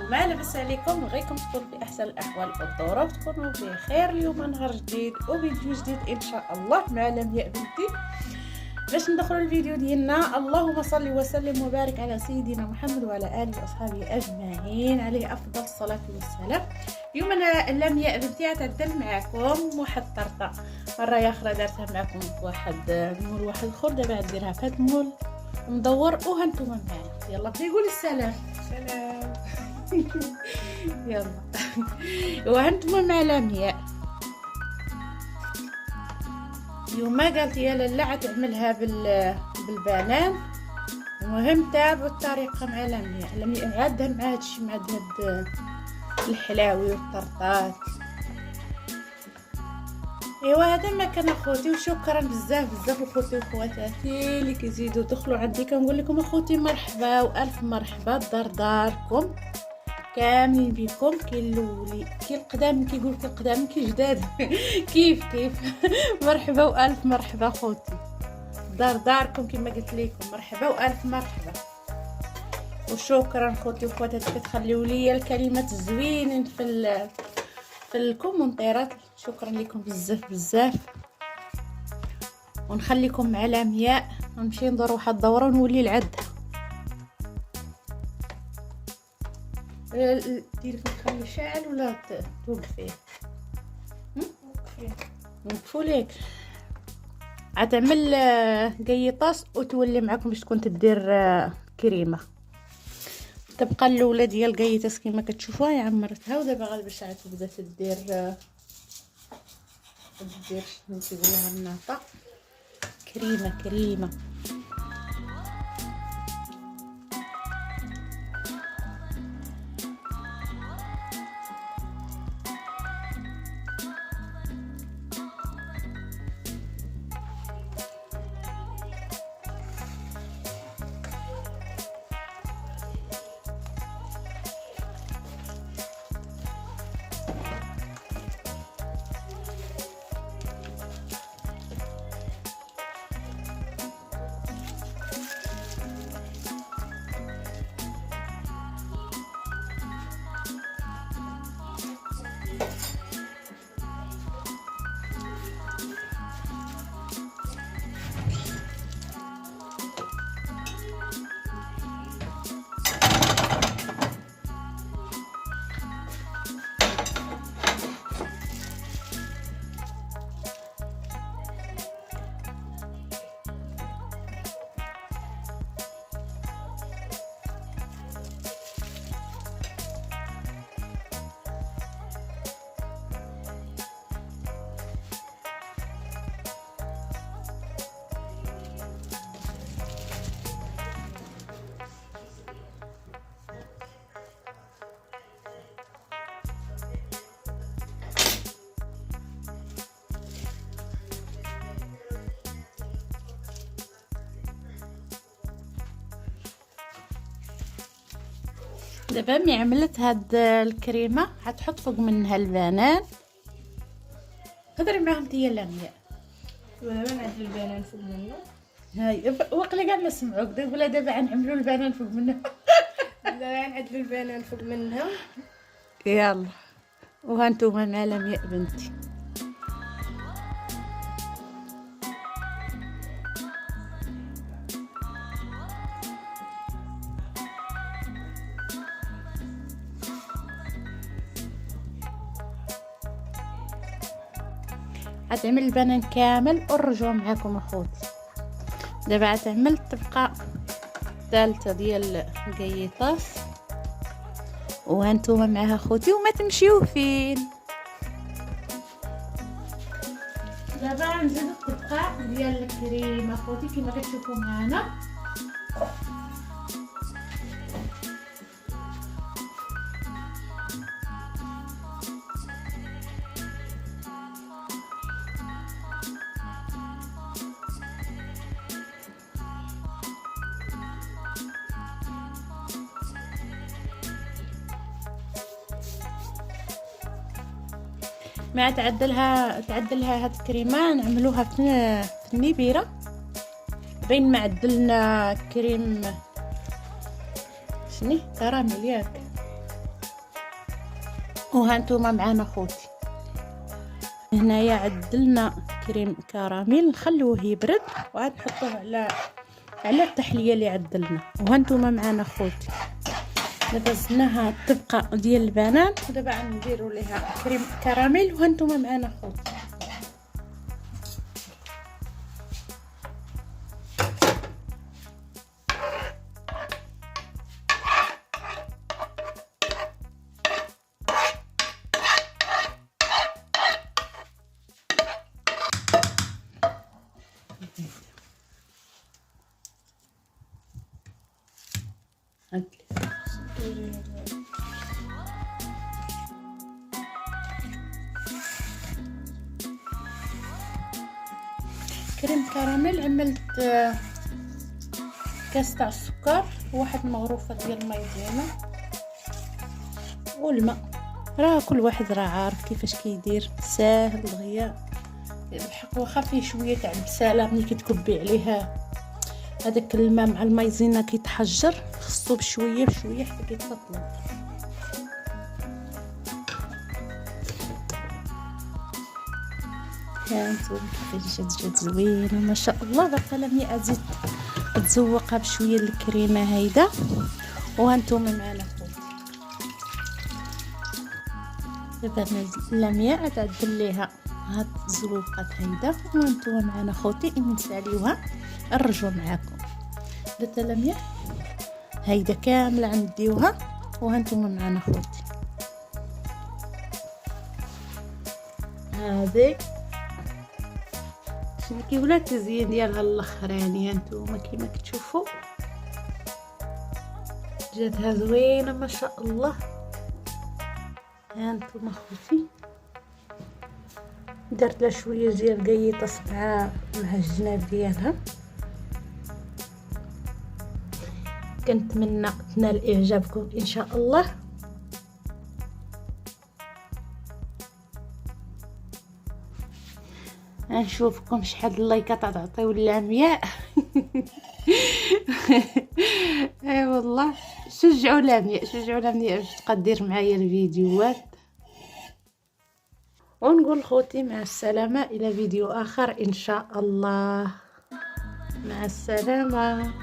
وما لبس عليكم، نغيكم تكونوا في احسن الاحوال والظروف، تكونوا بخير. اليوم نهار جديد وفيديو جديد ان شاء الله مع لمياء بنتي. باش ندخلوا الفيديو ديالنا، اللهم صل وسلم وبارك على سيدنا محمد وعلى اله واصحابه اجمعين، عليه افضل الصلاه والسلام. اليوم انا لمياء بنتي غتعدل معكم واحد الطرطه. مره اخرى دارتها معكم في واحد مول واحد اخر، دابا غنديرها في هذا المول مدور وهانتوما معايا. يلا بدي قولي السلام. سلام. يلا وهانتوما مع لمياء. اليوم قالت يا لاله عتعملها بالبنان. المهم تابعوا الطريقه مع لمياء عادها مع هادشي، مع هاد الحلاوي والطرطات. ايوا هذا ما كان اخوتي، وشكرا بزاف اخوتي وخواتاتي اللي كيزيدوا دخلوا عندي. كنقول لكم اخوتي مرحبا والف مرحبا، الدار داركم كاملين بكم. كاين الاولي كاين القدام، كيقول كاين القدام كاين جداد. كيف مرحبا والف مرحبا اخوتي، الدار داركم كما قلت لكم. مرحبا والف مرحبا وشكرا اخوتي وخواتاتي. كتخليو لي الكلمات الزوينين في الكومنتيرات. شكرا لكم بزاف. ونخليكم مع لمياء، ونمشي ندور واحد الدوره ونولي لعدها. ديري نخلي شاعل ولا توقفيه؟ نوقفوا ليك. غتعمل قيطاس وتولي معكم باش تكون تدير كريمه. تبقى الاولى ديال القيطاس كما كتشوفوها هي عمرتها، ودابا غير باش عاد تبدا تدير شنو تيقولوها الناطه، كريمه. دابا ملي عملت هاد الكريمه غتحط فوق منها البنان. هضري معاهم انتيا لمياء. ودابا نعدل البنان فوق منه. هاي وقلي كاع ما سمعوك. دابا غنعملوا البنان فوق منها. دابا نعدل البنان فوق منها. يلا وهانتوما مع لمياء بنتي. غتعمل البنان كامل ونرجعو معاكم اخوتي. دابا غتعمل تبقى الثالثه ديال القيطاس، وهانتوما معاها اخوتي وما تمشيو فين. دابا غنزيدو الدقاق ديال الكريمه اخوتي كما كتشوفوا معنا. مع تعدلها هاد الكريمه نعملوها في النبيره بين ما عدلنا كريم شني كراميل ياك وهانتوما معانا خوتي هنايا عدلنا كريم كراميل، نخلوه يبرد وعاد نحطوه على التحليه اللي عدلنا. وهانتوما معانا خوتي دابا زدناها الطبقه ديال البنان، ودابا غنديروا ليها كريم كراميل. وهانتوما معانا خوتي كريم كراميل. عملت كاس تاع السكر وواحد مغروفه ديال المايزينا والماء. راه كل واحد راه عارف كيفاش كيدير، ساهل دغيا. بالحق واخا فيه شويه تاع البساله ملي كتكبي عليها هذاك الماء مع المايزينا كيتحجر، خصو بشويه بشويه حتى كيتفضل. هانتوما كيفاش جات زوينه ما شاء الله. باقا لمي ازيد تزوقها بشويه الكريمه هيدا. وهانتوما معنا خوتي دابا لمياء تعدل ليها هاد الزوقات هيدا. وهانتوما معنا خوتي نساليوها نرجعوا معاكم. درت لمياء هيدا كامله غنديوها. وهانتوما معنا خوتي هذه شنو كيولى التزيين ديالها الاخراني. هانتوما كيما كتشوفوا جاتها زوينه ما شاء الله. هانتوما خوتي درت لها شويه ديال قيطه مع الجناب ديالها. كنتمنى تنال اعجابكم ان شاء الله. نشوفكم شحال اللايكات تعطيو لمياء. اي والله شجعوا لمياء باش تقدر معايا الفيديوهات. ونقول خوتي مع السلامه الى فيديو اخر ان شاء الله. مع السلامه.